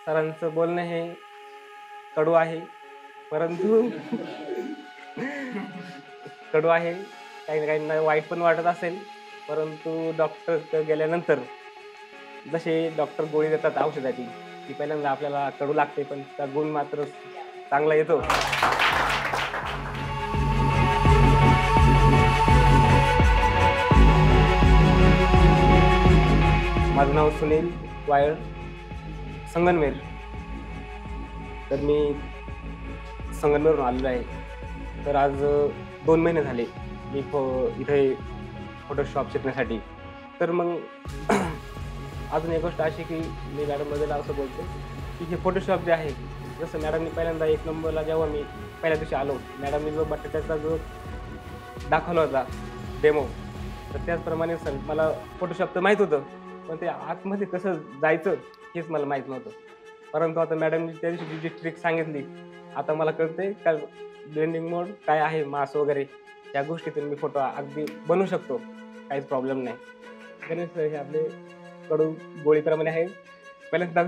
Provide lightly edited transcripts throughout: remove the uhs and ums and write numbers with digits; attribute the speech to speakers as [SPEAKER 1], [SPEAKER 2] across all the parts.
[SPEAKER 1] सरांचं बोलणं हे कडू आहे, परंतु कडू आहे. काही ना काहींना वाईट पण वाटत असेल, परंतु डॉक्टरकडे गेल्यानंतर जसे डॉक्टर गोळी देतात औषधाची, ती पहिल्यांदा आपल्याला कडू लागते, पण त्याचा गुण मात्र चांगला येतो. माझं नाव सुनील वायर, संगमनेर. तर मी संगमनेरवरून आलेलो आहे. तर आज 2 महिने झाले मी इथे फोटोशॉप शिकण्यासाठी. तर मग अजून एक गोष्ट अशी की मी मॅडमबद्दल असं बोलतो की हे फोटोशॉप जे आहे, जसं मॅडमनी पहिल्यांदा 1 नंबरला जेव्हा मी पहिल्या दिवशी आलो, मॅडमनी जो बटाट्याचा जो दाखवला होता डेमो, तर त्याचप्रमाणे मला फोटोशॉप तर माहीत होतं, पण ते आतमध्ये कसं जायचं हेच मला माहीत नव्हतं. परंतु आता मॅडमनी त्या दिवशी जी ट्रिक सांगितली, आता मला कळतंय का ब्लेंडिंग मोड काय आहे, मास वगैरे त्या गोष्टीतून मी फोटो अगदी बनवू शकतो, काहीच प्रॉब्लेम नाही. गणेश सर हे आपले कडू गोळीप्रमाणे आहे. पहिल्यांदा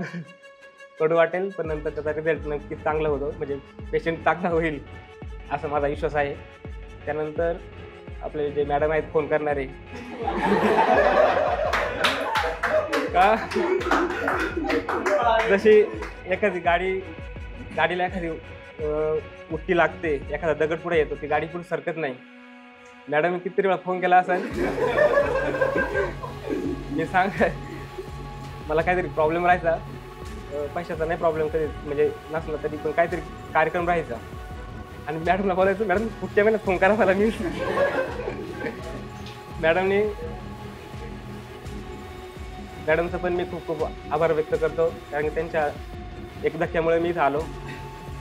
[SPEAKER 1] कडू वाटेल, पण नंतर त्याचा रिझल्ट नक्कीच चांगला होतो, म्हणजे पेशंट चांगला होईल असा माझा विश्वास आहे. त्यानंतर आपले जे मॅडम आहेत फोन करणारे का जशी एखादी गाडीला एखादी उट्टी लागते, एखादा दगड पुढे येतो, ती गाडी पुढे सरकत नाही. मॅडमने कितीतरी वेळा फोन केला असेल, मी मला काहीतरी प्रॉब्लेम राहायचा, पैशाचा नाही प्रॉब्लेम कधी म्हणजे नसला तरी, पण काहीतरी कार्यक्रम राहायचा आणि मॅडमला बोलायचं, मॅडम पुढच्या महिन्यात फोन करा मला. मी मॅडमचं पण मी खूप खूप आभार व्यक्त करतो, कारण की त्यांच्या एक धक्क्यामुळे मी इथं आलो.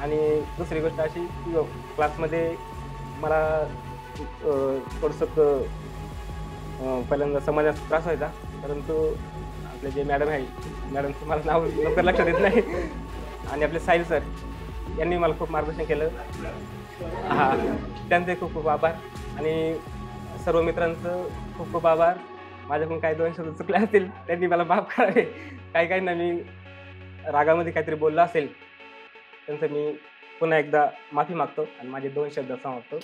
[SPEAKER 1] आणि दुसरी गोष्ट अशी की क्लासमध्ये मला थोडंसं पहिल्यांदा समाजाचा त्रास व्हायचा, परंतु आपले जे मॅडम आहे, मॅडमचं मला नाव लवकर लक्षात येत नाही, आणि आपले साहिल सर यांनी मला खूप मार्गदर्शन केलं. त्यांचे खूप खूप आभार, आणि सर्व मित्रांचं खूप खूप आभार. माझ्याकडून काही 2 शब्द चुकले असतील, त्यांनी मला माफ करावे. काहींना मी रागामध्ये काहीतरी बोललो असेल, त्यांचं मी पुन्हा एकदा माफी मागतो आणि माझे 2 शब्द समाप्त.